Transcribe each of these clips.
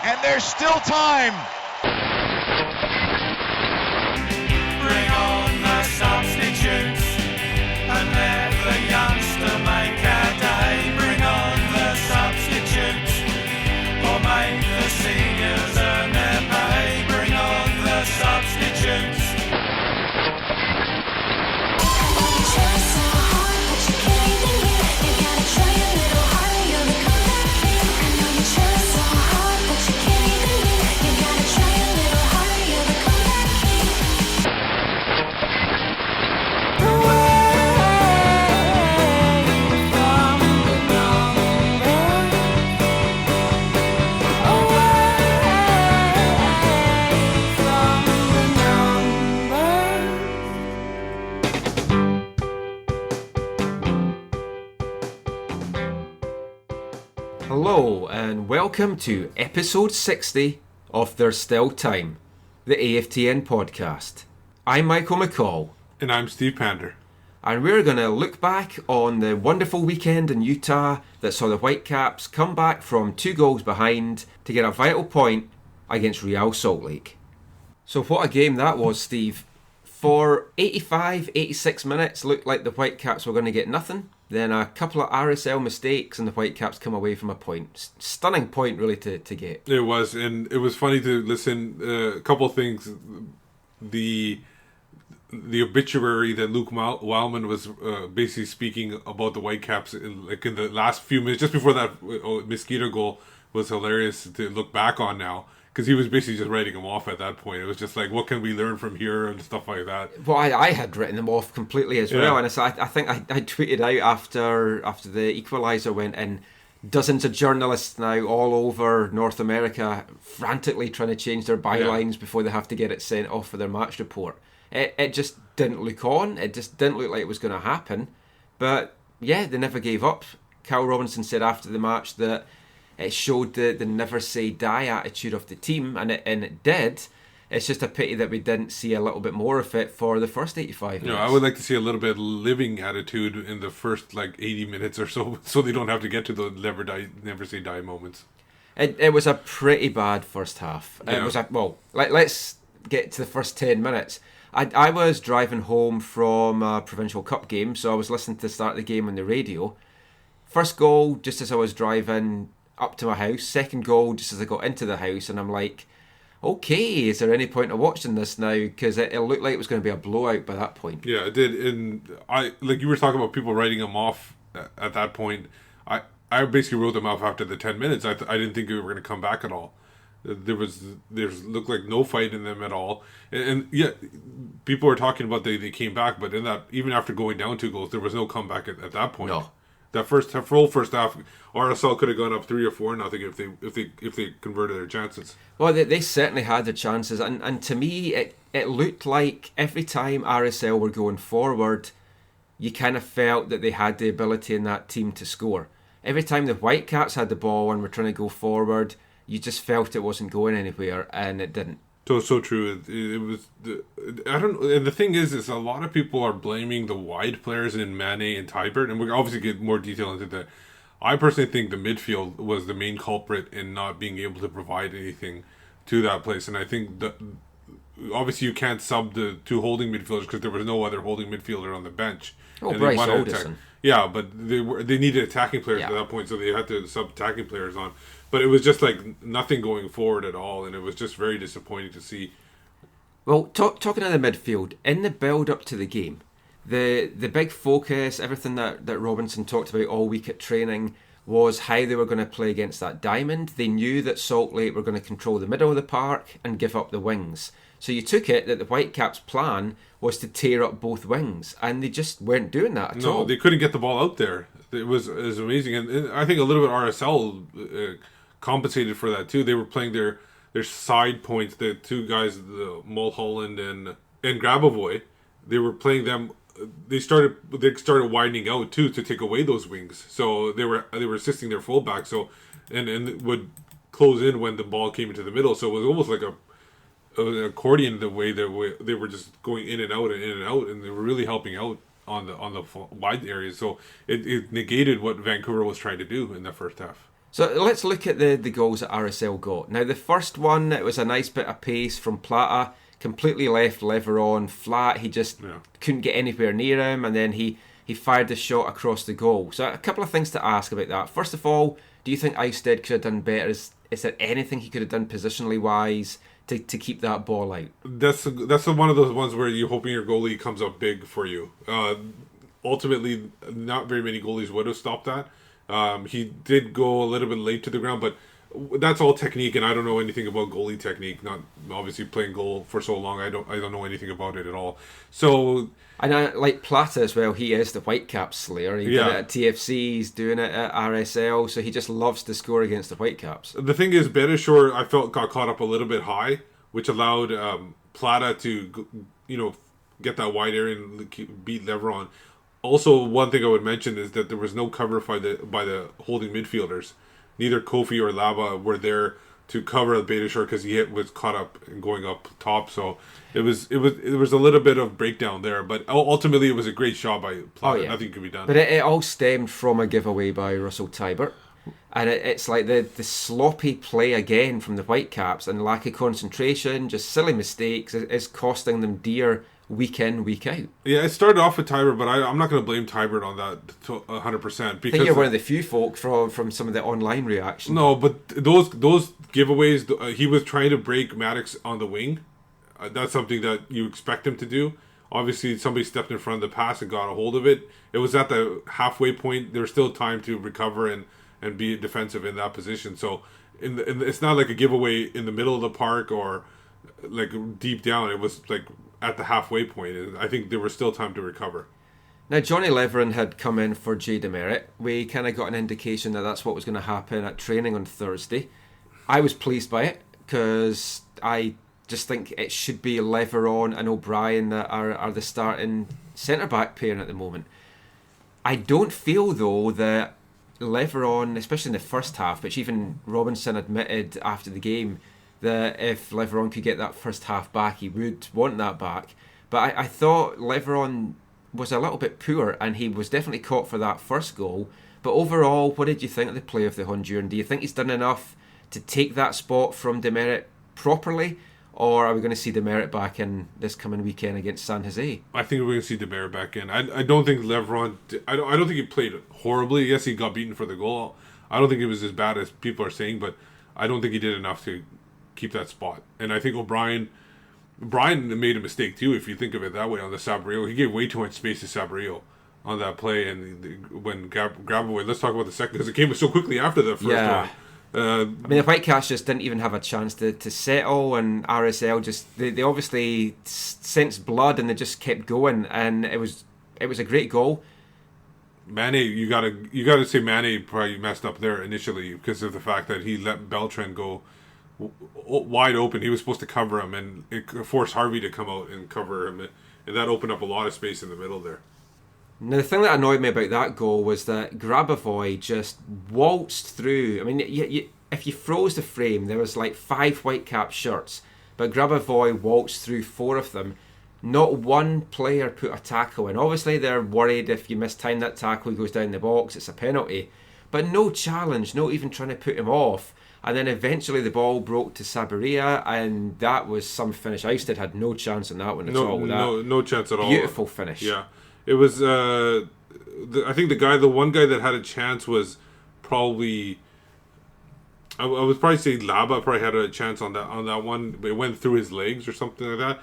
and there's still time. Bring on the substitutes and let the youngster make our day. Bring on the substitutes or make the seniors earn their pay. Bring on the substitutes. Hello and welcome to episode 60 of There's Still Time, the AFTN podcast. I'm Michael McCall. And I'm Steve Pander. And we're going to look back on the wonderful weekend in Utah that saw the Whitecaps come back from 2 goals behind to get a vital point against Real Salt Lake. So what a game that was, Steve. For 85, 86 minutes, looked like the Whitecaps were going to get nothing. Then a couple of RSL mistakes and the Whitecaps come away from a point. Stunning point, really, to get. It was, and it was funny to listen. A couple of things. The obituary that Luke Wildman was basically speaking about the Whitecaps in the last few minutes, just before that Mosquito goal, was hilarious to look back on now. Because he was basically just writing them off at that point. It was just like, what can we learn from here and stuff like that. Well, I had written them off completely as well. And I think I tweeted out after the equaliser went in, dozens of journalists now all over North America frantically trying to change their bylines before they have to get it sent off for their match report. It just didn't look on. It just didn't look like it was going to happen. But yeah, they never gave up. Cal Robinson said after the match that it showed the never say die attitude of the team, and it did. It's just a pity that we didn't see a little bit more of it for the first 85 minutes. I would like to see a little bit of living attitude in the first 80 minutes or so they don't have to get to the never say die moments. It was a pretty bad first half. Yeah. It was let's get to the first 10 minutes. I was driving home from a Provincial Cup game, so I was listening to the start of the game on the radio. First goal, just as I was driving up to my house. Second goal, just as I got into the house, and I'm like, okay, is there any point of watching this now? Because it looked like it was going to be a blowout by that point. Yeah, it did. And you were talking about people writing them off at that point. I basically wrote them off after the 10 minutes. I didn't think we were going to come back at all. There looked like no fight in them at all. And yeah, people were talking about they came back, but in that, even after going down 2 goals, there was no comeback at that point. No. That first half, RSL could have gone up 3 or 4-0 if they converted their chances. Well, they certainly had their chances, and to me, it looked like every time RSL were going forward, you kind of felt that they had the ability in that team to score. Every time the Whitecaps had the ball and were trying to go forward, you just felt it wasn't going anywhere, and it didn't. So true. It was. I don't. And the thing is a lot of people are blaming the wide players in Mané and Tybert, and we'll obviously get more detail into that. I personally think the midfield was the main culprit in not being able to provide anything to that place, and I think that obviously you can't sub the 2 holding midfielders because there was no other holding midfielder on the bench. Oh, Bryce Alderson. Yeah, but they needed attacking players at that point, so they had to sub attacking players on. But it was just like nothing going forward at all, and it was just very disappointing to see. Well, talking of the midfield, in the build-up to the game, the big focus, everything that Robinson talked about all week at training, was how they were going to play against that diamond. They knew that Salt Lake were going to control the middle of the park and give up the wings. So you took it that the Whitecaps' plan was to tear up both wings, and they just weren't doing that at all. No, they couldn't get the ball out there. It was amazing, and I think a little bit RSL compensated for that too. They were playing their side points. The 2 guys, the Mulholland and Grabavoy, they were playing them. They started widening out too to take away those wings. So they were assisting their fullback. So and would close in when the ball came into the middle. So it was almost like an accordion the way they were just going in and out, and they were really helping out on the wide areas. So it negated what Vancouver was trying to do in the first half. So let's look at the goals that RSL got. Now, the first one, it was a nice bit of pace from Plata, completely left Leveron flat. He just couldn't get anywhere near him, and then he fired the shot across the goal. So a couple of things to ask about that. First of all, do you think Ousted could have done better? Is there anything he could have done positionally wise to keep that ball out? That's one of those ones where you're hoping your goalie comes up big for you. Ultimately, not very many goalies would have stopped that. He did go a little bit late to the ground, but that's all technique, and I don't know anything about goalie technique. Not obviously playing goal for so long, I don't know anything about it at all. So, and I like Plata as well. He is the Whitecaps slayer. He did it at TFC. He's doing it at RSL. So he just loves to score against the Whitecaps. The thing is, Bedishore, I felt got caught up a little bit high, which allowed Plata to get that wide area and beat Leveron. Also, one thing I would mention is that there was no cover by the holding midfielders. Neither Kofi or Laba were there to cover Bedishore because he was caught up and going up top. So it was a little bit of breakdown there, but ultimately it was a great shot by Plata. Nothing could be done. But it all stemmed from a giveaway by Russell Tybert. And it's like the sloppy play again from the Whitecaps and lack of concentration, just silly mistakes, is costing them dear week in, week out. Yeah, it started off with Tybert, but I'm not going to blame Tybert on that 100%. I think you're one of the few folk from some of the online reactions. No, but those giveaways, he was trying to break Maddox on the wing. That's something that you expect him to do. Obviously, somebody stepped in front of the pass and got a hold of it. It was at the halfway point. There's still time to recover and be defensive in that position. So it's not like a giveaway in the middle of the park or like deep down. It was like at the halfway point. I think there was still time to recover. Now, Johnny Leveron had come in for Jay Demerit. We kind of got an indication that that's what was going to happen at training on Thursday. I was pleased by it because I just think it should be Leveron and O'Brien that are the starting centre-back pairing at the moment. I don't feel, though, that Leveron, especially in the first half, which even Robinson admitted after the game, that if Leveron could get that first half back, he would want that back. But I thought Leveron was a little bit poor, and he was definitely caught for that first goal. But overall, what did you think of the play of the Honduran? Do you think he's done enough to take that spot from Demerit properly? Or are we going to see Demerit back in this coming weekend against San Jose? I think we're going to see Demerit back in. I don't think Leveron... I don't think he played horribly. Yes, he got beaten for the goal. I don't think it was as bad as people are saying, but I don't think he did enough to keep that spot. And I think Brian made a mistake too, if you think of it that way, on the Sabrio. He gave way too much space to Sabrio on that play. And when Grabaway... Let's talk about the second, because it came so quickly after the first one. I mean, the Whitecaps just didn't even have a chance to settle, and RSL just they obviously sensed blood and they just kept going, and it was a great goal. Mane, you gotta say Mane probably messed up there initially because of the fact that he let Beltran go wide open. He was supposed to cover him, and it forced Harvey to come out and cover him, and that opened up a lot of space in the middle there. Now, the thing that annoyed me about that goal was that Grabavoy just waltzed through. I mean, if you froze the frame, there was like 5 Whitecap shirts, but Grabavoy waltzed through 4 of them. Not one player put a tackle in. Obviously, they're worried if you mistime that tackle, he goes down the box, it's a penalty. But no challenge, not even trying to put him off. And then eventually the ball broke to Sabaria, and that was some finish. Ousted had no chance on that one at all. No chance at all. Beautiful finish. Yeah. It was, I think the one guy that had a chance was probably, I would probably say Laba probably had a chance on that one. It went through his legs or something like that.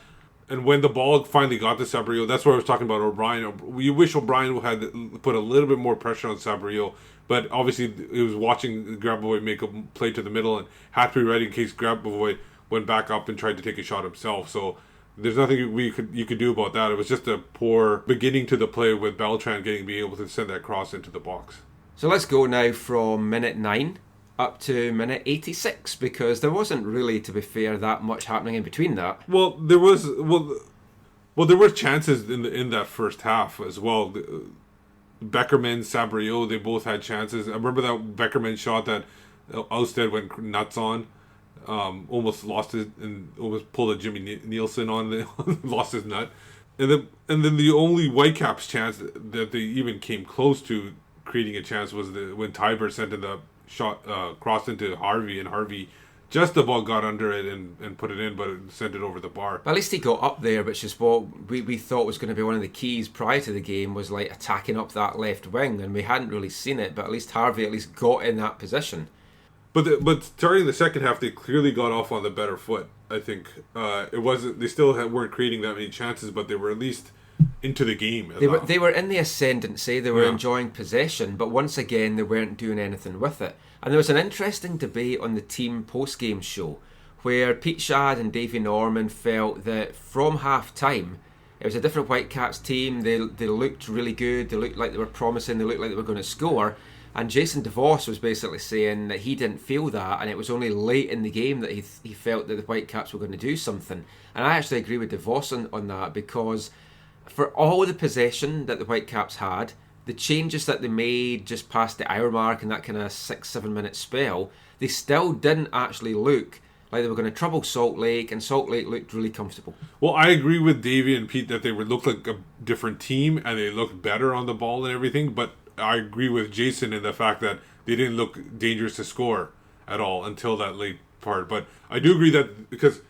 And when the ball finally got to Sabrio, that's what I was talking about O'Brien. We wish O'Brien had put a little bit more pressure on Sabrio, but obviously he was watching Grabavoy make a play to the middle and had to be ready in case Grabavoy went back up and tried to take a shot himself. So there's nothing you could do about that. It was just a poor beginning to the play with Beltran being able to send that cross into the box. So let's go now from minute 9 up to minute 86, because there wasn't really, to be fair, that much happening in between that. Well, there were chances in that first half as well. Beckerman, Sabrio, they both had chances. I remember that Beckerman shot that Ousted went nuts on. Almost lost it and almost pulled a Jimmy Nielsen on lost his nut, and then the only Whitecaps chance that they even came close to creating a chance was when Tiber sent in the shot crossed into Harvey, and Harvey just about got under it and put it in, but it sent it over the bar. But at least he got up there, which is what we thought was going to be one of the keys prior to the game, was like attacking up that left wing, and we hadn't really seen it, but at least Harvey at least got in that position. But starting the second half, they clearly got off on the better foot. I think it wasn't. They still weren't creating that many chances, but they were at least into the game. They were in the ascendancy. They were Yeah. enjoying possession, but once again, they weren't doing anything with it. And there was an interesting debate on the team post-game show where Pete Shad and Davey Norman felt that from half-time, it was a different Whitecaps team. They looked really good. They looked like they were promising. They looked like they were going to score. And Jason DeVos was basically saying that he didn't feel that, and it was only late in the game that he felt that the Whitecaps were going to do something. And I actually agree with DeVos on that, because for all the possession that the Whitecaps had, the changes that they made just past the hour mark and that kind of 6-7 minute spell, they still didn't actually look like they were going to trouble Salt Lake, and Salt Lake looked really comfortable. Well, I agree with Davey and Pete that they would look like a different team and they looked better on the ball and everything, but I agree with Jason in the fact that they didn't look dangerous to score at all until that late part. But I do agree that because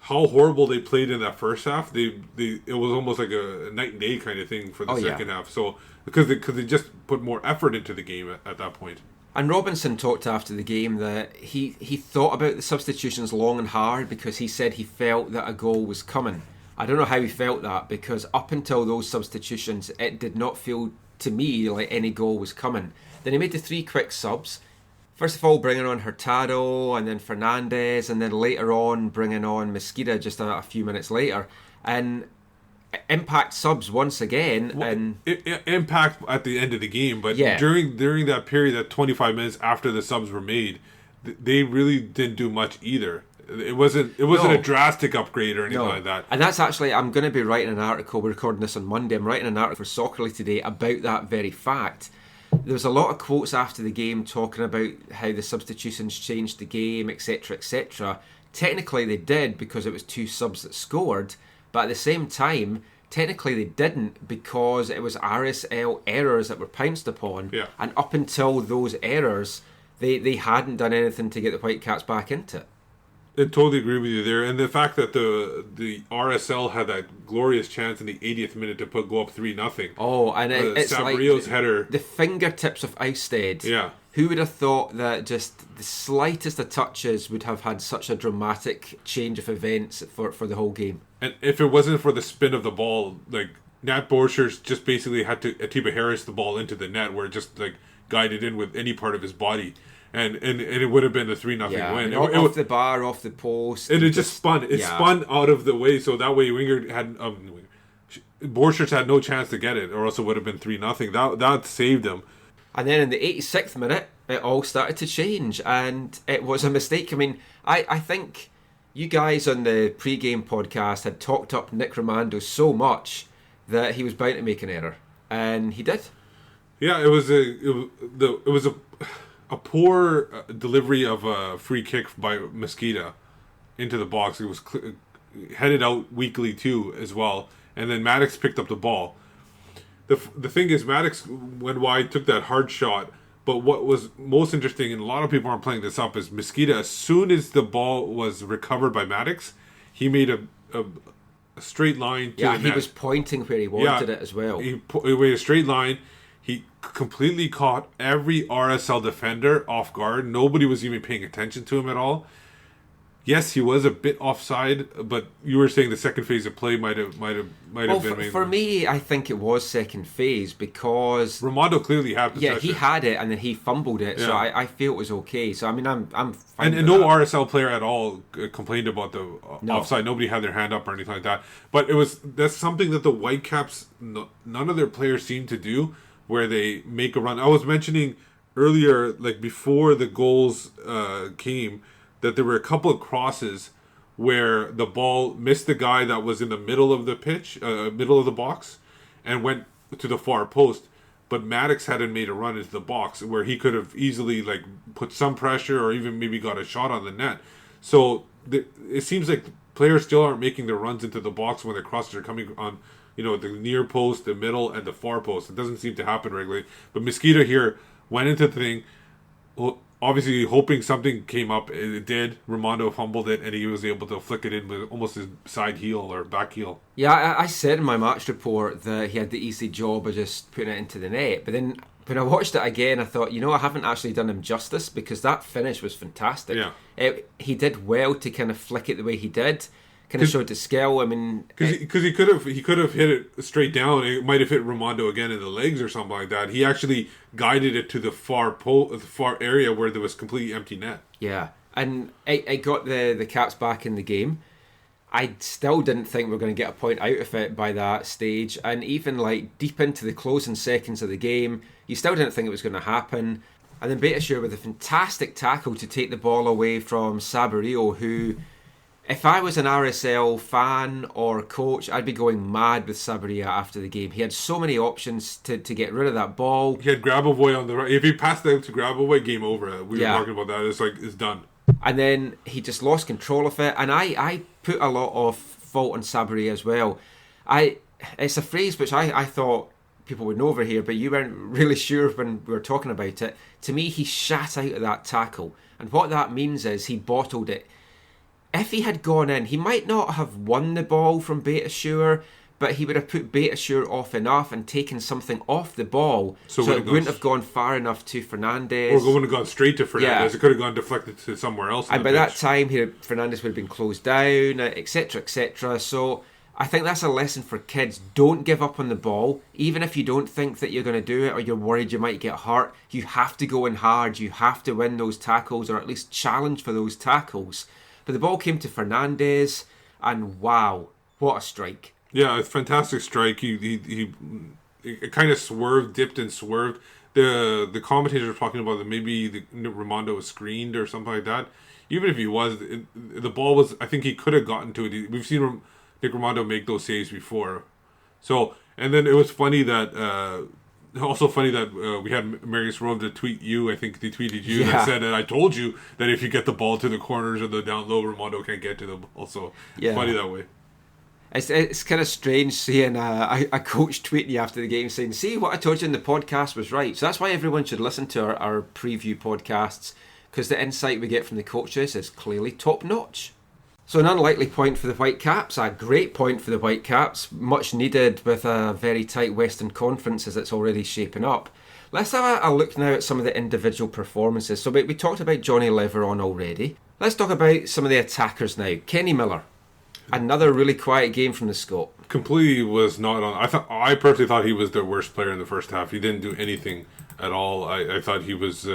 how horrible they played in that first half, it was almost like a night and day kind of thing for the second half. So because they just put more effort into the game at that point. And Robinson talked after the game that he thought about the substitutions long and hard, because he said he felt that a goal was coming. I don't know how he felt that, because up until those substitutions, it did not feel to me like any goal was coming. Then he made the 3 quick subs. First of all, bringing on Hurtado, and then Fernandez, and then later on bringing on Mosqueda just a few minutes later. And impact subs once again. Well, and impact at the end of the game, but Yeah. during that period, that 25 minutes after the subs were made, they really didn't do much either. It wasn't No. a drastic upgrade or anything like that. And that's actually, I'm going to be writing an article, we're recording this on Monday, I'm writing an article for Soccerly today about that very fact. There was a lot of quotes after the game talking about how the substitutions changed the game, etc, etc. Technically they did, because it was 2 subs that scored, but at the same time, technically they didn't, because it was RSL errors that were pounced upon, Yeah. and up until those errors, they hadn't done anything to get the Whitecaps back into it. I totally agree with you there, and the fact that the RSL had that glorious chance in the 80th minute to go up 3-0. Oh, and it's Savario's like header. the fingertips of Ousted. Yeah. Who would have thought that just the slightest of touches would have had such a dramatic change of events for the whole game? And if it wasn't for the spin of the ball, like Nat Borchers just basically had to Atiba Harris the ball into the net, where it just like guided in with any part of his body. And it would have been a 3-0 Yeah, win. off the bar, off the post. And it just spun. It spun out of the way, so that way Winger had Borchers had no chance to get it, or else it would have been 3-0. That saved him. And then in the 86th minute, it all started to change, and it was a mistake. I mean, I think you guys on the pre-game podcast had talked up Nick Romando so much that he was bound to make an error, and he did. Yeah, it was a poor delivery of a free kick by Mosqueda into the box. It was headed out weakly too as well, and then Maddox picked up the ball. The thing is, Maddox went wide, took that hard shot, but what was most interesting, and a lot of people aren't playing this up, is Mosqueda, as soon as the ball was recovered by Maddox, he made a straight line to the net. He was pointing where he wanted it as well. He made a straight line. He completely caught every RSL defender off guard. Nobody was even paying attention to him at all. Yes, he was a bit offside, but you were saying the second phase of play might have been. For me, I think it was second phase, because Romando clearly had possession. Yeah, he had it and then he fumbled it, so I feel it was okay. So I mean, I'm fine. And no RSL player at all complained about the offside. Nobody had their hand up or anything like that. But that's something that the Whitecaps, none of their players seem to do, where they make a run. I was mentioning earlier, like before the goals came, that there were a couple of crosses where the ball missed the guy that was in the middle of the pitch, middle of the box, and went to the far post. But Maddox hadn't made a run into the box where he could have easily like put some pressure or even maybe got a shot on the net. So it seems like players still aren't making their runs into the box when the crosses are coming on, the near post, the middle, and the far post. It doesn't seem to happen regularly. But Mosqueda here went into the thing. Well, obviously hoping something came up. It did. Raimondo fumbled it, and he was able to flick it in with almost his side heel or back heel. Yeah, I said in my match report that he had the easy job of just putting it into the net. But then when I watched it again, I thought, I haven't actually done him justice, because that finish was fantastic. Yeah. He did well to kind of flick it the way he did. Kind of showed his skill. I mean, because he could have hit it straight down. It might have hit Raimondo again in the legs or something like that. He actually guided it to the far area where there was completely empty net. Yeah, and it got the Caps back in the game. I still didn't think we were going to get a point out of it by that stage, and even like deep into the closing seconds of the game, you still didn't think it was going to happen. And then Beitashour with a fantastic tackle to take the ball away from Saborio, who, if I was an RSL fan or coach, I'd be going mad with Saboria after the game. He had so many options to get rid of that ball. He had Grabavoy on the right. If he passed out to Grabavoy, game over. We were talking about that. It's done. And then he just lost control of it. And I put a lot of fault on Saboria as well. It's a phrase which I thought people would know over here, but you weren't really sure when we were talking about it. To me, he shat out of that tackle. And what that means is he bottled it. If he had gone in, he might not have won the ball from Beitashour, but he would have put Beitashour off enough and taken something off the ball, so it wouldn't have gone far enough to Fernandez. Or it wouldn't have gone straight to Fernandez. Yeah. It could have gone deflected to somewhere else. And by that time, Fernandez would have been closed down, etc., etc. So I think that's a lesson for kids. Don't give up on the ball. Even if you don't think that you're going to do it or you're worried you might get hurt, you have to go in hard. You have to win those tackles, or at least challenge for those tackles. But the ball came to Fernandez, and wow, what a strike. Yeah, a fantastic strike. He kind of swerved, dipped and swerved. The commentators were talking about that maybe Raimondo was screened or something like that. Even if he was, the ball was, I think he could have gotten to it. We've seen Nick Raimondo make those saves before. So, and then it was funny that... we had Marius Rove to tweet you. I think they tweeted you that said that I told you that if you get the ball to the corners or the down low, Raimondo can't get to the ball. So it's funny that way. It's kind of strange seeing a coach tweeting you after the game saying, "See, what I told you in the podcast was right." So that's why everyone should listen to our preview podcasts, because the insight we get from the coaches is clearly top notch. So an unlikely point for the Whitecaps, a great point for the Whitecaps, much needed with a very tight Western Conference as it's already shaping up. Let's have a look now at some of the individual performances. So we talked about Johnny Leveron already. Let's talk about some of the attackers now. Kenny Miller, another really quiet game from the Scot. Completely was not on. I personally thought he was the worst player in the first half. He didn't do anything at all. I thought he was...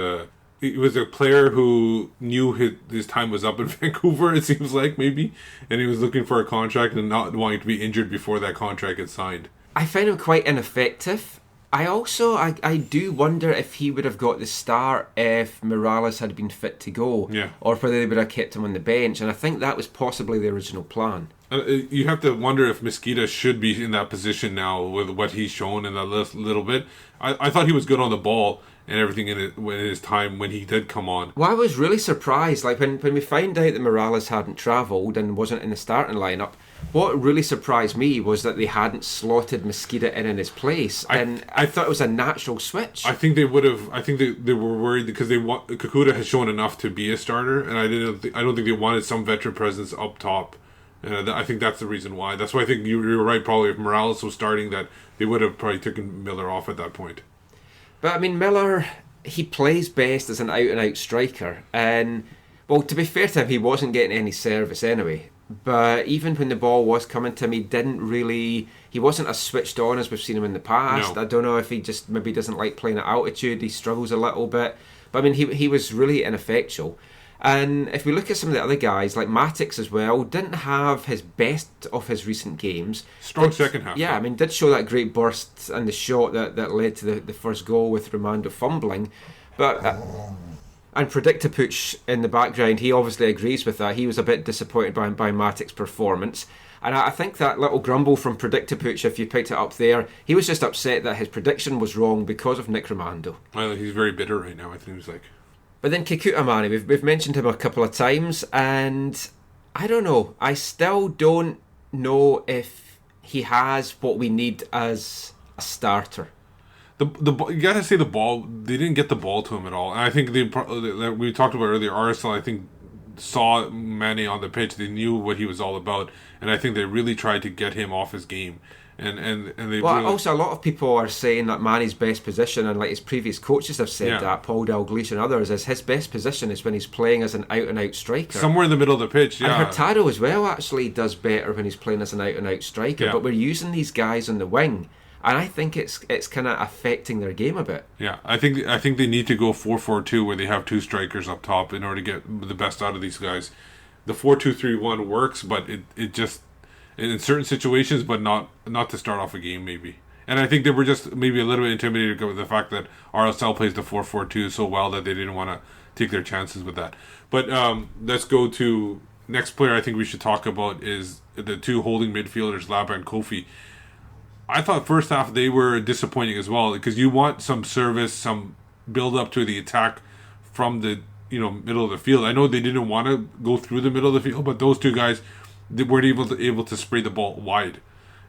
He was a player who knew his time was up in Vancouver, it seems like, maybe. And he was looking for a contract and not wanting to be injured before that contract gets signed. I found him quite ineffective. I do wonder if he would have got the start if Morales had been fit to go. Yeah. Or whether they would have kept him on the bench. And I think that was possibly the original plan. You have to wonder if Mosqueda should be in that position now with what he's shown in that little bit. I thought he was good on the ball and everything in his time when he did come on. Well, I was really surprised. Like when we found out that Morales hadn't travelled and wasn't in the starting lineup, what really surprised me was that they hadn't slotted Mosqueda in his place, and I thought it was a natural switch. I think they would have. I think they were worried because Kakuta has shown enough to be a starter, and I don't think they wanted some veteran presence up top. I think that's the reason why. That's why I think you were right. Probably if Morales was starting, that they would have probably taken Miller off at that point. But I mean, Miller, he plays best as an out-and-out striker, and well, to be fair to him, he wasn't getting any service anyway. But even when the ball was coming to him, he wasn't as switched on as we've seen him in the past. No. I don't know if he just maybe doesn't like playing at altitude. He struggles a little bit. But I mean, he was really ineffectual. And if we look at some of the other guys, like Matix as well, didn't have his best of his recent games. Strong second half. Yeah, I mean, did show that great burst and the shot that led to the first goal with Raimondo fumbling. But... and Predictapuch in the background, he obviously agrees with that. He was a bit disappointed by Matic's performance. And I think that little grumble from Predictapuch, if you picked it up there, he was just upset that his prediction was wrong because of Nick Raimondo. Well, he's very bitter right now, I think he's like. But then Kikuta Mane, we've mentioned him a couple of times, and I don't know. I still don't know if he has what we need as a starter. You gotta say the ball. They didn't get the ball to him at all. And I think like we talked about earlier. RSL, I think, saw Manny on the pitch. They knew what he was all about, and I think they really tried to get him off his game. And they. Well, really, also a lot of people are saying that Manny's best position, and like his previous coaches have said that, Paul Dalglish and others, is his best position is when he's playing as an out-and-out striker. Somewhere in the middle of the pitch, yeah. And Hurtado as well actually does better when he's playing as an out-and-out striker. Yeah. But we're using these guys on the wing, and I think it's kind of affecting their game a bit. Yeah, I think they need to go 4-4-2 where they have two strikers up top in order to get the best out of these guys. The 4-2-3-1 works, but it just in certain situations, but not to start off a game maybe. And I think they were just maybe a little bit intimidated with the fact that RSL plays the 4-4-2 so well that they didn't want to take their chances with that. But let's go to next player I think we should talk about is the two holding midfielders, Laba and Kofi. I thought first half they were disappointing as well because you want some service, some build up to the attack from the middle of the field. I know they didn't want to go through the middle of the field, but those two guys they weren't able to spray the ball wide,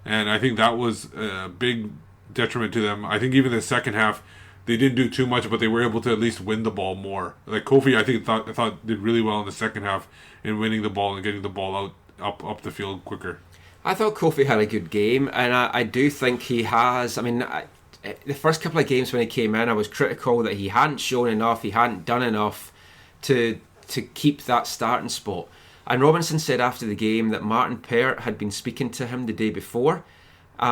and I think that was a big detriment to them. I think even the second half they didn't do too much, but they were able to at least win the ball more. Like Kofi, I thought did really well in the second half in winning the ball and getting the ball out up the field quicker. I thought Kofi had a good game, and I do think he has. I mean, the first couple of games when he came in, I was critical that he hadn't shown enough, he hadn't done enough to keep that starting spot. And Robinson said after the game that Martin Pert had been speaking to him the day before,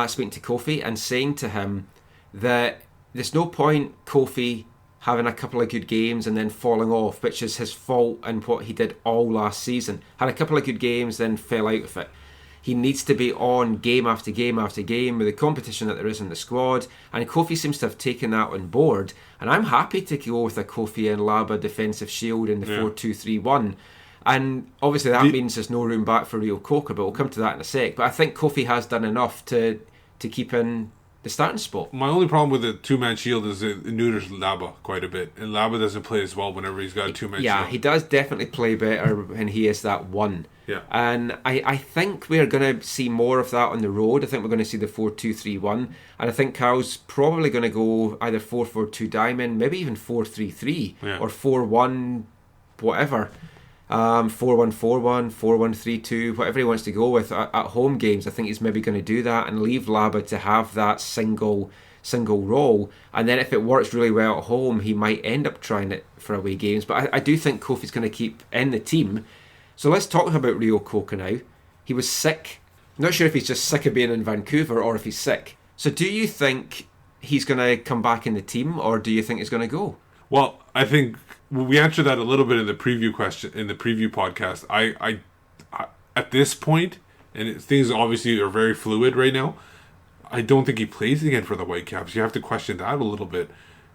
speaking to Kofi, and saying to him that there's no point Kofi having a couple of good games and then falling off, which is his fault and what he did all last season. Had a couple of good games, then fell out of it. He needs to be on game after game after game with the competition that there is in the squad, and Kofi seems to have taken that on board. And I'm happy to go with a Kofi and Laba defensive shield in the 4-2-3-1. And obviously that means there's no room back for Rio Coker, but we'll come to that in a sec. But I think Kofi has done enough to keep in the starting spot. My only problem with the two-man shield is it neuters Laba quite a bit. And Laba doesn't play as well whenever he's got a two-man shield. Yeah, he does definitely play better when he is that one. Yeah. And I think we're going to see more of that on the road. I think we're going to see the 4-2-3-1. And I think Carl's probably going to go either 4-4-2 diamond, maybe even 4-3-3 or 4-1 whatever. 4-1-4-1, 4-1-3-2, whatever he wants to go with at home games. I think he's maybe going to do that and leave Laba to have that single role, and then if it works really well at home he might end up trying it for away games. But I do think Kofi's going to keep in the team. So let's talk about Rio Coker now. He was sick. I'm not sure if he's just sick of being in Vancouver or if he's sick. So do you think he's going to come back in the team, or do you think he's going to go? Well, I think we answered that a little bit in the preview podcast. I at this point, and things obviously are very fluid right now, I don't think he plays again for the Whitecaps. You have to question that a little bit.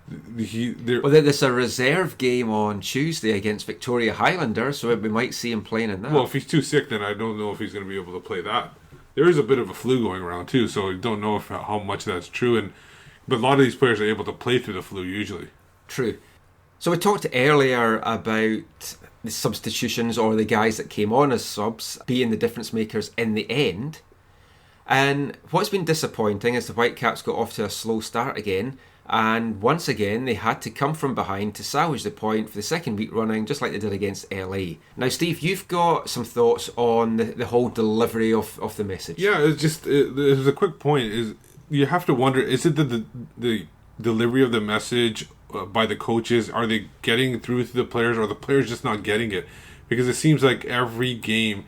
There's a reserve game on Tuesday against Victoria Highlanders, so we might see him playing in that. Well, if he's too sick, then I don't know if he's going to be able to play that. There is a bit of a flu going around too, so I don't know how much that's true. But a lot of these players are able to play through the flu usually. True. So we talked earlier about the substitutions or the guys that came on as subs being the difference makers in the end. And what's been disappointing is the Whitecaps got off to a slow start again. And once again, they had to come from behind to salvage the point for the second week running, just like they did against LA. Now, Steve, you've got some thoughts on the whole delivery of the message. Yeah, it's just there's a quick point. Is you have to wonder, is it the delivery of the message by the coaches? Are they getting through to the players, or are the players just not getting it? Because it seems like every game,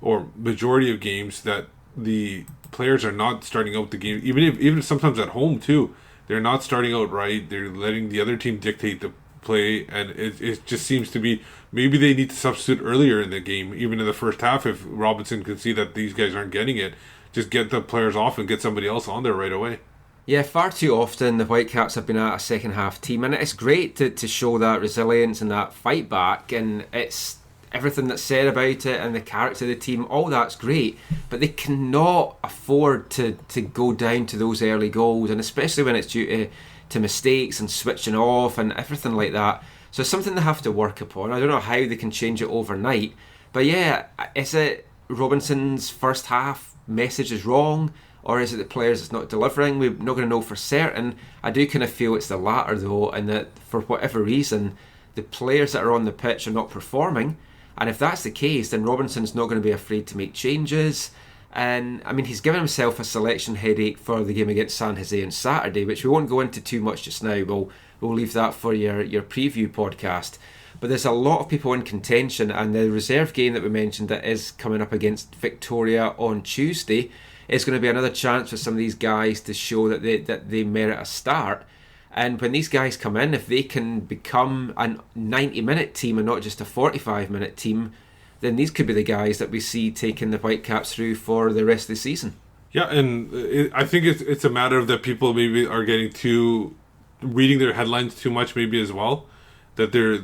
or majority of games, that the players are not starting out the game, even sometimes at home too. They're not starting out right. They're letting the other team dictate the play, and it just seems to be maybe they need to substitute earlier in the game, even in the first half. If Robinson can see that these guys aren't getting it, just get the players off and get somebody else on there right away. Yeah, far too often the Whitecaps have been at a second half team, and it's great to show that resilience and that fight back, and it's everything that's said about it and the character of the team, all that's great, but they cannot afford to go down to those early goals, and especially when it's due to mistakes and switching off and everything like that. So it's something they have to work upon. I don't know how they can change it overnight, but yeah, is it Robinson's first half message is wrong? or is it the players that's not delivering? We're not going to know for certain. I do kind of feel it's the latter though, and that for whatever reason, the players that are on the pitch are not performing. And if that's the case, then Robinson's not going to be afraid to make changes. And I mean, he's given himself a selection headache for the game against San Jose on Saturday, which we won't go into too much just now. We'll leave that for your preview podcast. But there's a lot of people in contention, and the reserve game that we mentioned that is coming up against Victoria on Tuesday is going to be another chance for some of these guys to show that they merit a start. And when these guys come in, if they can become a 90-minute team and not just a 45-minute team, then these could be the guys that we see taking the Whitecaps through for the rest of the season. Yeah, and I think it's a matter of that people maybe are getting reading their headlines too much maybe as well, that they're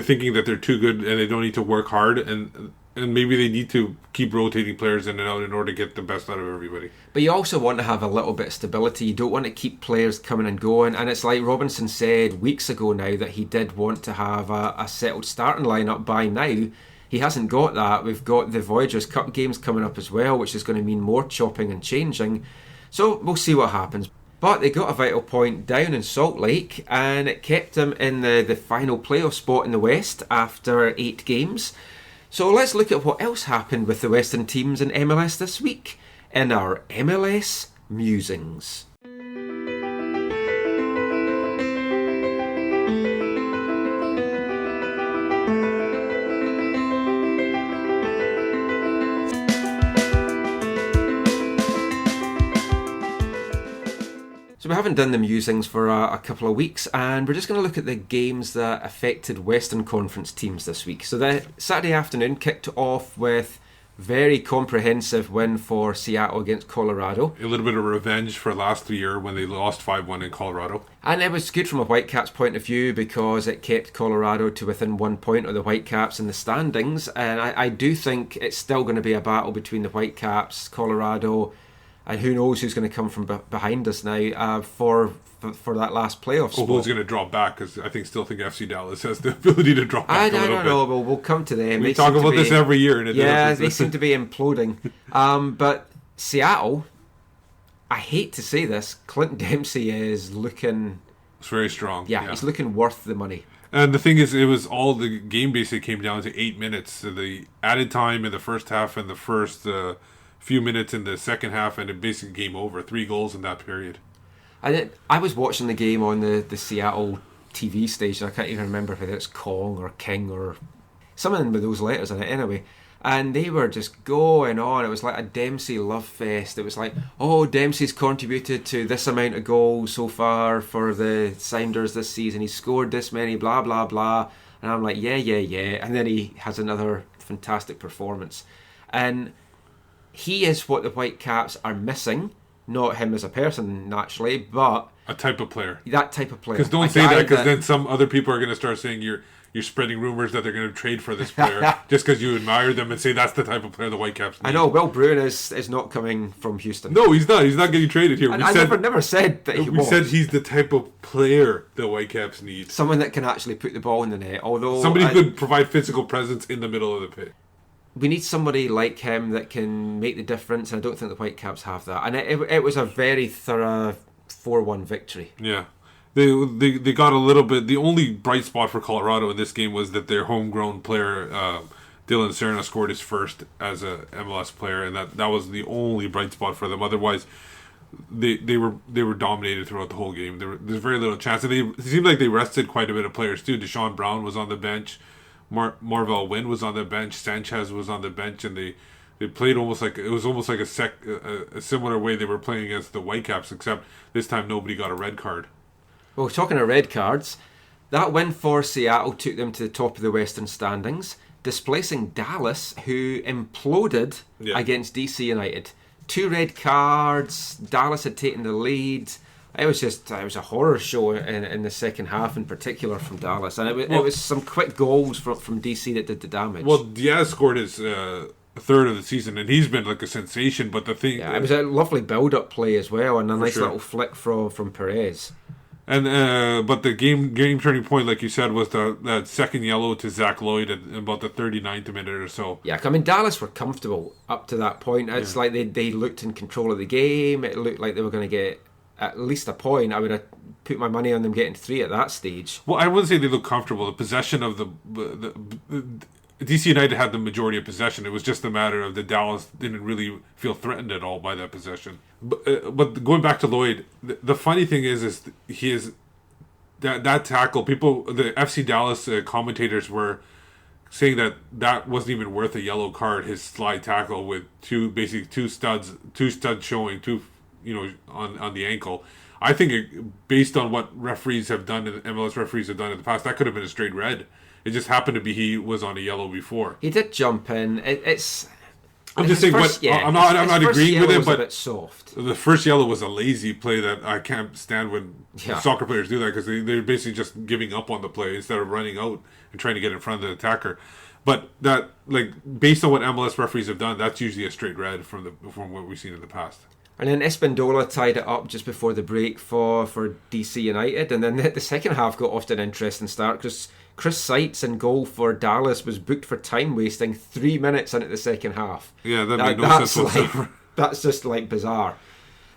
thinking that they're too good and they don't need to work hard, and maybe they need to keep rotating players in and out in order to get the best out of everybody. But you also want to have a little bit of stability. You don't want to keep players coming and going. And it's like Robinson said weeks ago now that he did want to have a settled starting lineup by now. He hasn't got that. We've got the Voyagers Cup games coming up as well, which is going to mean more chopping and changing. So we'll see what happens. But they got a vital point down in Salt Lake, and it kept them in the final playoff spot in the West after 8 games. So let's look at what else happened with the Western teams in MLS this week in our MLS Musings. So we haven't done the musings for a couple of weeks, and we're just going to look at the games that affected Western Conference teams this week. So the Saturday afternoon kicked off with very comprehensive win for Seattle against Colorado. A little bit of revenge for last year when they lost 5-1 in Colorado. And it was good from a Whitecaps point of view because it kept Colorado to within 1 point of the Whitecaps in the standings. And I do think it's still going to be a battle between the Whitecaps, Colorado, and who knows who's going to come from behind us now for that last playoff spot. Who's going to drop back? Because I still think FC Dallas has the ability to drop back a little bit. I don't know. We'll come to them. We talk about this every year. And they seem to be imploding. But Seattle, I hate to say this, Clint Dempsey is looking... It's very strong. Yeah, he's looking worth the money. And the thing is, it was all the game basically came down to 8 minutes. So the added time in the first half and the first... few minutes in the second half, and it basically game over. 3 goals in that period. I was watching the game on the Seattle TV station. I can't even remember whether it's Kong or King or something with those letters in it anyway. And they were just going on. It was like a Dempsey love fest. It was like, oh, Dempsey's contributed to this amount of goals so far for the Sounders this season. He's scored this many, blah, blah, blah. And I'm like, yeah. And then he has another fantastic performance. And he is what the Whitecaps are missing. Not him as a person, naturally, but... a type of player. That type of player. Because don't say that, because then some other people are going to start saying you're spreading rumors that they're going to trade for this player just because you admire them and say that's the type of player the Whitecaps need. I know, Will Bruin is not coming from Houston. No, he's not. He's not getting traded here. I never said that he was. We said he's the type of player the Whitecaps need. Someone that can actually put the ball in the net, although... somebody who could provide physical presence in the middle of the pit. We need somebody like him that can make the difference, and I don't think the Whitecaps have that. And it was a very thorough 4-1 victory. Yeah. They got a little bit... The only bright spot for Colorado in this game was that their homegrown player, Dylan Serna, scored his first as a MLS player, and that was the only bright spot for them. Otherwise, they were dominated throughout the whole game. There's very little chance. And it seemed like they rested quite a bit of players, too. Deshaun Brown was on the bench. Marvell Wynn was on the bench, Sanchez was on the bench, and they played almost like a similar way they were playing against the Whitecaps, except this time nobody got a red card. Well, talking of red cards, that win for Seattle took them to the top of the Western standings, displacing Dallas, who imploded against DC United. 2 red cards, Dallas had taken the lead. It was a horror show in the second half, in particular from Dallas, and it was some quick goals from DC that did the damage. Well, Diaz scored his third of the season, and he's been like a sensation. But the thing, it was a lovely build-up play as well, and a nice little flick from Perez. And but the game turning point, like you said, was that second yellow to Zach Lloyd at about the 39th minute or so. Yeah, I mean, Dallas were comfortable up to that point. It's like they looked in control of the game. It looked like they were going to get at least a point. I would have put my money on them getting 3 at that stage. Well, I wouldn't say they looked comfortable. The possession of the DC United had the majority of possession. It was just a matter of the Dallas didn't really feel threatened at all by that possession. But going back to Lloyd, the funny thing is he is that tackle. People, the FC Dallas commentators were saying that wasn't even worth a yellow card. His slide tackle with two studs showing on the ankle. I think based on what referees have done, and MLS referees have done in the past, that could have been a straight red. It just happened to be he was on a yellow before. He did jump in. I'm just saying, I'm not agreeing with it, but a bit soft. The first yellow was a lazy play that I can't stand when soccer players do that, because they're basically just giving up on the play instead of running out and trying to get in front of the attacker. But that, like, based on what MLS referees have done, that's usually a straight red from what we've seen in the past. And then Espindola tied it up just before the break for DC United, and then the second half got off to an interesting start because Chris Seitz in goal for Dallas was booked for time wasting 3 minutes into the second half. Yeah, that made no sense whatsoever. That's just like bizarre.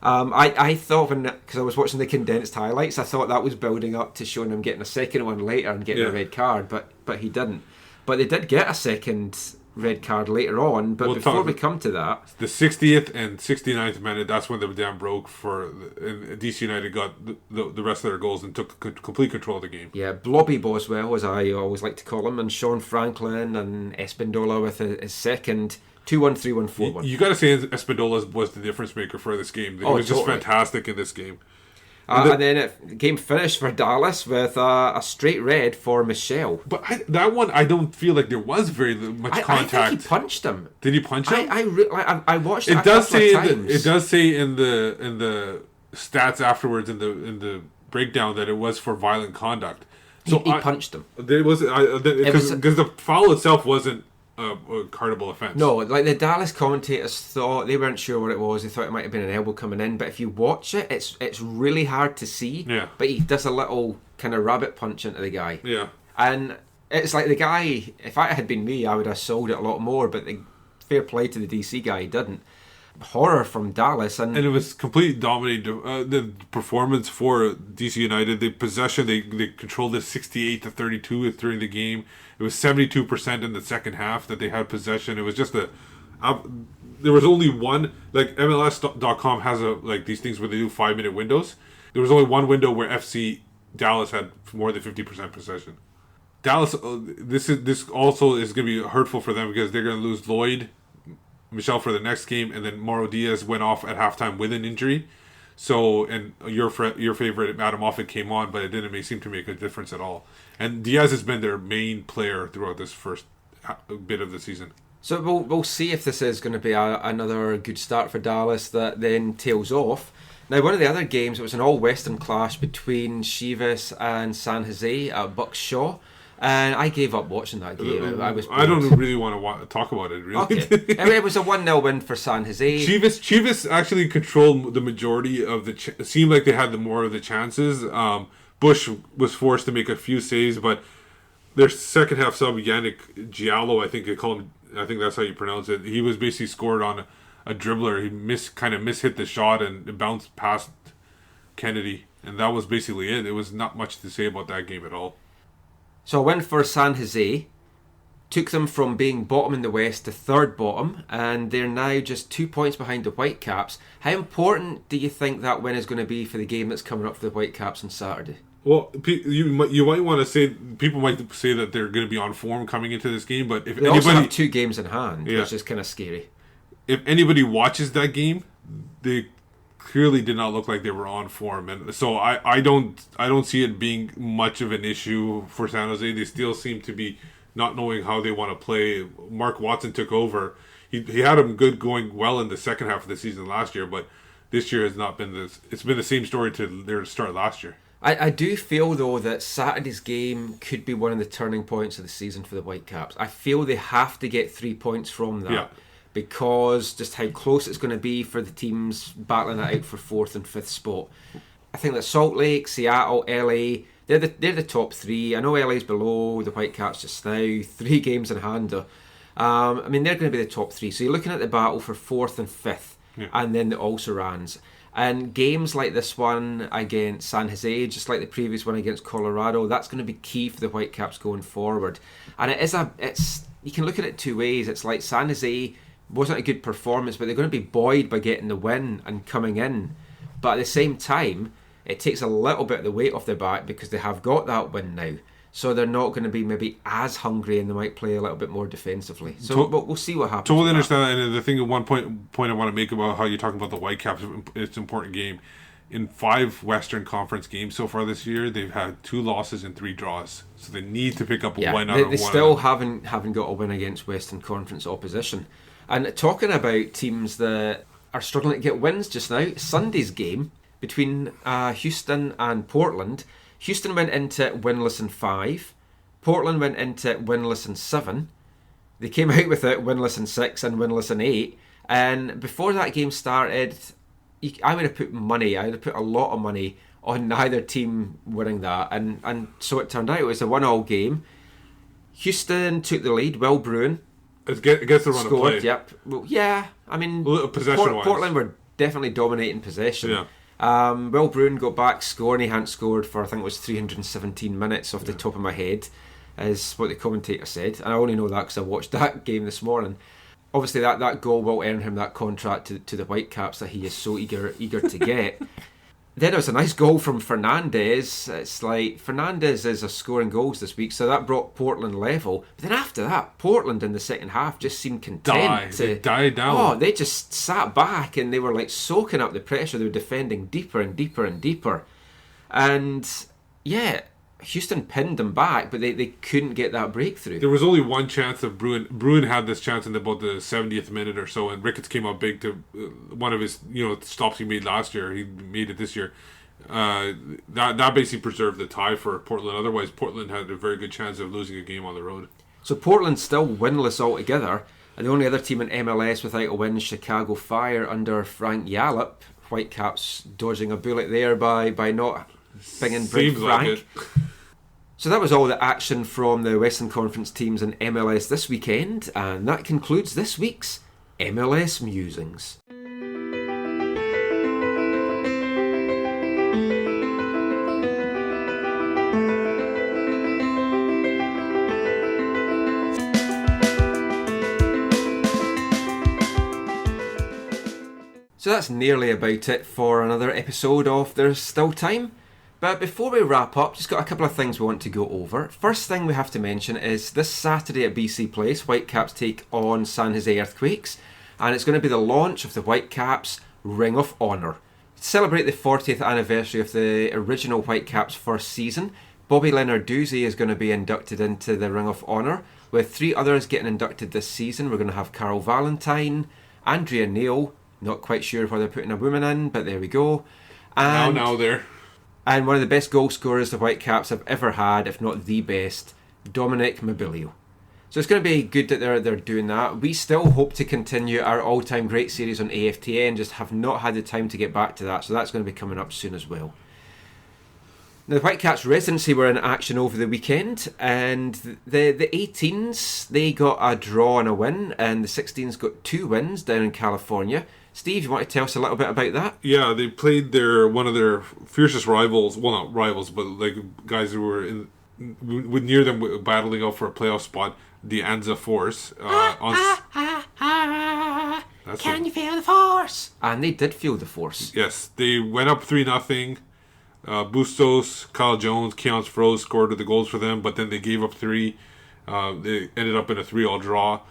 I thought because I was watching the condensed highlights, I thought that was building up to showing him getting a second one later and getting a red card, but he didn't. But they did get a second red card later on, but before we come to that, the 60th and 69th minute, that's when the dam broke and DC United got the rest of their goals and took complete control of the game. Yeah, Blobby Boswell, as I always like to call him, and Sean Franklin and Espindola with his second 2-1, 3-1, 4-1. You got to say Espindola was the difference maker for this game. He was just fantastic in this game. And then the game finished for Dallas with a straight red for Michel. But that one, I don't feel like there was very much contact. I think he punched him. Did he punch him? I watched it. It does say it does say in the stats afterwards in the breakdown that it was for violent conduct. So he punched him. It was because the foul itself wasn't a cardable offence. No, like the Dallas commentators thought, they weren't sure what it was. They thought it might have been an elbow coming in, but if you watch it, it's really hard to see. Yeah. But he does a little kind of rabbit punch into the guy. Yeah. And it's like the guy, if that had been me, I would have sold it a lot more, but the fair play to the DC guy, he didn't. Horror from Dallas, and it was completely dominated. The performance for DC United, the possession, they controlled it 68-32 during the game. It was 72% in the second half that they had possession. It was just there was only one, like MLS.com has these things where they do 5-minute windows. There was only one window where FC Dallas had more than 50% possession. Dallas, this also is going to be hurtful for them because they're going to lose Lloyd, Michel for the next game, and then Mauro Diaz went off at halftime with an injury. So, and your favorite Adam Moffat came on, but it didn't seem to make a difference at all. And Diaz has been their main player throughout this first bit of the season. So we'll see if this is going to be another good start for Dallas that then tails off. Now, one of the other games, it was an all-Western clash between Chivas and San Jose at Bucks Shaw. And I gave up watching that game. I don't really want to talk about it, really. Okay. It was a 1-0 win for San Jose. Chivas actually controlled the majority of it seemed like they had more of the chances. Bush was forced to make a few saves, but their second half sub, Yannick Giallo, I think that's how you pronounce it. He was basically scored on a dribbler. He mishit the shot and it bounced past Kennedy. And that was basically it. It was not much to say about that game at all. So a win for San Jose took them from being bottom in the West to third bottom, and they're now just 2 points behind the Whitecaps. How important do you think that win is going to be for the game that's coming up for the Whitecaps on Saturday? Well, you might want to say, people might say that they're going to be on form coming into this game, but if they also have 2 games in hand, which is kind of scary. If anybody watches that game, they clearly did not look like they were on form, and so I don't see it being much of an issue for San Jose. They still seem to be not knowing how they want to play. Mark Watson took over. He had them going well in the second half of the season last year, but this year has not been this. It's been the same story to their start last year. I do feel though that Saturday's game could be one of the turning points of the season for the Whitecaps. I feel they have to get 3 points from that. Yeah. Because just how close it's going to be for the teams battling it out for 4th and 5th spot. I think that Salt Lake, Seattle, LA, they're the top three. I know LA's below the Whitecaps just now, 3 games in hand though. I mean, they're going to be the top three. So you're looking at the battle for 4th and 5th, and then the also-rans. And games like this one against San Jose, just like the previous one against Colorado, that's going to be key for the Whitecaps going forward. And it's you can look at it 2 ways. It's like San Jose wasn't a good performance, but they're going to be buoyed by getting the win and coming in. But at the same time, it takes a little bit of the weight off their back because they have got that win now. So they're not going to be maybe as hungry, and they might play a little bit more defensively. So but we'll see what happens. Totally understand that. And the thing, one point I want to make about how you're talking about the Whitecaps, it's an important game. In 5 Western Conference games so far this year, they've had 2 losses and 3 draws. So they need to pick up a win out of one. They still haven't got a win against Western Conference opposition. And talking about teams that are struggling to get wins just now, Sunday's game between Houston and Portland. Houston went into it winless in 5. Portland went into it winless in 7. They came out with it winless in 6 and winless in 8. And before that game started, I would have put money. I would have put a lot of money on neither team winning that. And so it turned out it was a 1-1 game. Houston took the lead. Will Bruin it gets the run scored. Of play. Yep. Well, yeah. I mean, possession-wise, Portland were definitely dominating possession. Yeah. Will Bruin got back scoring. He hadn't scored for, I think it was 317 minutes off the top of my head, is what the commentator said. And I only know that because I watched that game this morning. Obviously, that goal will earn him that contract to the Whitecaps that he is so eager to get. Then there was a nice goal from Fernandez. It's like Fernandez is scoring goals this week, so that brought Portland level. But then after that, Portland in the second half just seemed content. They died down. Oh, they just sat back and they were like soaking up the pressure. They were defending deeper and deeper and deeper. And yeah, Houston pinned them back, but they couldn't get that breakthrough. There was only one chance of Bruin. Bruin had this chance in about the 70th minute or so, and Ricketts came up big to one of his stops he made last year. He made it this year. That basically preserved the tie for Portland. Otherwise, Portland had a very good chance of losing a game on the road. So Portland's still winless altogether, and the only other team in MLS without a win is Chicago Fire under Frank Yallop. Whitecaps dodging a bullet there by not bringing Frank. Like So that was all the action from the Western Conference teams in MLS this weekend, and that concludes this week's MLS Musings. So that's nearly about it for another episode of There's Still Time. But before we wrap up, just got a couple of things we want to go over. First thing we have to mention is this Saturday at BC Place, Whitecaps take on San Jose Earthquakes, and it's going to be the launch of the Whitecaps Ring of Honour. To celebrate the 40th anniversary of the original Whitecaps first season, Bobby Lenarduzzi is going to be inducted into the Ring of Honour, with 3 others getting inducted this season. We're going to have Carol Valentine, Andrea Neal, not quite sure why they're putting a woman in, but there we go. And now there. And one of the best goal scorers the Whitecaps have ever had, if not the best, Dominic Mobilio. So it's going to be good that they're doing that. We still hope to continue our all-time great series on AFTN, just have not had the time to get back to that, so that's going to be coming up soon as well. Now, the Whitecaps Residency were in action over the weekend, and the 18s, they got a draw and a win, and the 16s got 2 wins down in California. Steve, you want to tell us a little bit about that? Yeah, they played one of their fiercest rivals. Well, not rivals, but like guys who were near them battling out for a playoff spot. The Anza Force. Can you feel the force? And they did feel the force. Yes, they went up 3-0. Bustos, Kyle Jones, Keon Sprouse scored the goals for them, but then they gave up 3. They ended up in a 3-3 draw.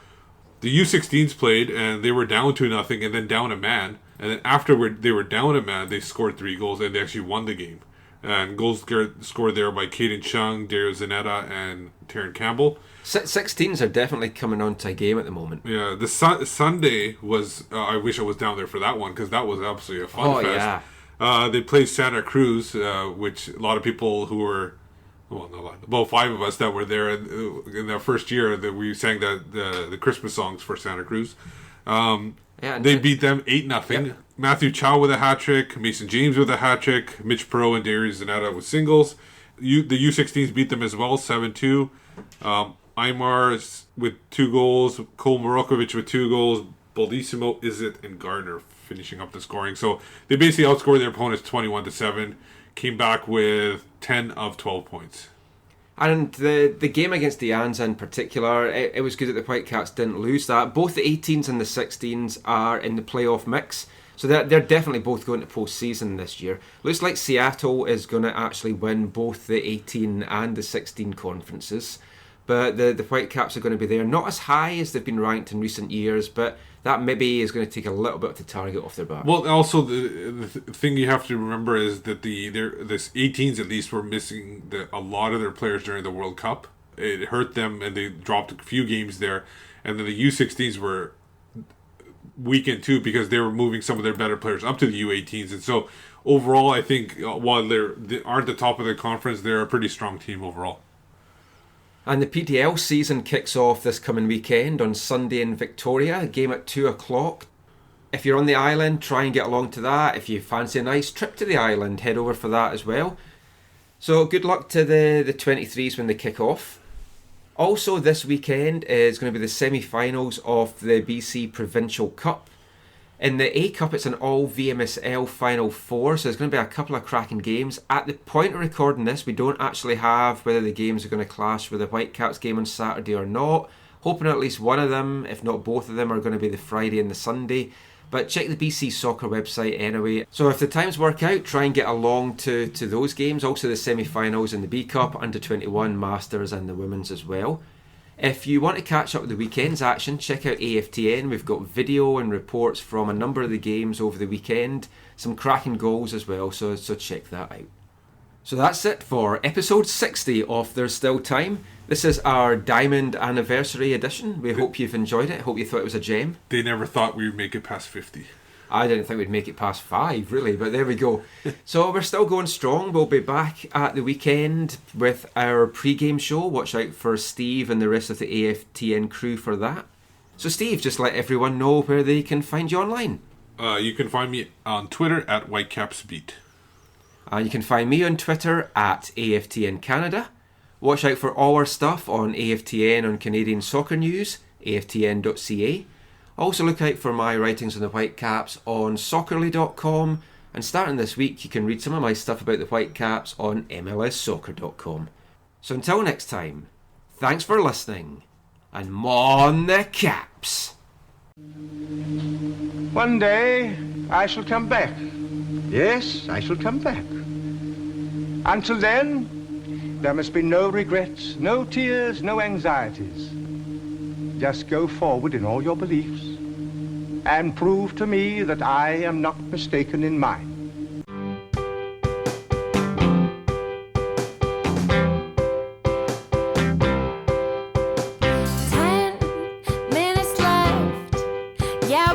The U16s played, and they were down 2-0, and then down a man. And then afterward, they were down a man. They scored 3 goals, and they actually won the game. And goals scored there by Caden Chung, Dario Zanetta, and Taryn Campbell. 16s are definitely coming on to a game at the moment. Yeah, the Sunday was... I wish I was down there for that one, because that was absolutely a fun fest. Yeah. They played Santa Cruz, which a lot of people who were... Well, not a lot. About 5 of us that were there in their first year that we sang the Christmas songs for Santa Cruz. They beat them 8-0. Yep. Matthew Chow with a hat trick, Mason James with a hat trick, Mitch Perot and Darius Zanetta with singles. The U16s beat them as well, 7-2. Aymar with 2 goals, Cole Morokovic with 2 goals, Baldissimo, Izzet, and Gardner finishing up the scoring. So they basically outscored their opponents 21-7, came back with 10 of 12 points. And the game against the Ans in particular, it was good that the Whitecaps didn't lose that. Both the 18s and the 16s are in the playoff mix, so they're definitely both going to postseason this year. Looks like Seattle is going to actually win both the 18 and the 16 conferences, but the Whitecaps are going to be there. Not as high as they've been ranked in recent years, but that maybe is going to take a little bit of the target off their back. Well, also the thing you have to remember is that this 18s at least were missing a lot of their players during the World Cup. It hurt them, and they dropped a few games there. And then the U16s were weakened too because they were moving some of their better players up to the U18s. And so overall, I think while they aren't the top of the conference, they're a pretty strong team overall. And the PDL season kicks off this coming weekend on Sunday in Victoria, a game at 2 o'clock. If you're on the island, try and get along to that. If you fancy a nice trip to the island, head over for that as well. So good luck to the 23s when they kick off. Also this weekend is going to be the semi-finals of the BC Provincial Cup. In the A Cup, it's an all VMSL Final 4, so there's going to be a couple of cracking games. At the point of recording this, we don't actually have whether the games are going to clash with the Whitecaps game on Saturday or not. Hoping at least one of them, if not both of them, are going to be the Friday and the Sunday. But check the BC Soccer website anyway. So if the times work out, try and get along to those games. Also the semi-finals in the B Cup, Under-21, Masters and the Women's as well. If you want to catch up with the weekend's action, check out AFTN. We've got video and reports from a number of the games over the weekend. Some cracking goals as well, so check that out. So that's it for episode 60 of There's Still Time. This is our Diamond Anniversary edition. We hope you've enjoyed it. Hope you thought it was a gem. They never thought we would make it past 50. I didn't think we'd make it past 5, really, but there we go. So we're still going strong. We'll be back at the weekend with our pre-game show. Watch out for Steve and the rest of the AFTN crew for that. So Steve, just let everyone know where they can find you online. You can find me on Twitter at WhitecapsBeat. You can find me on Twitter at AFTN Canada. Watch out for all our stuff on AFTN on Canadian Soccer News, aftn.ca. Also look out for my writings on the Whitecaps on soccerly.com, and starting this week you can read some of my stuff about the Whitecaps on mlssoccer.com. So until next time, thanks for listening, and mon the Caps! One day I shall come back. Yes, I shall come back. Until then, there must be no regrets, no tears, no anxieties. Just go forward in all your beliefs and prove to me that I am not mistaken in mine. 10 minutes left. Yeah,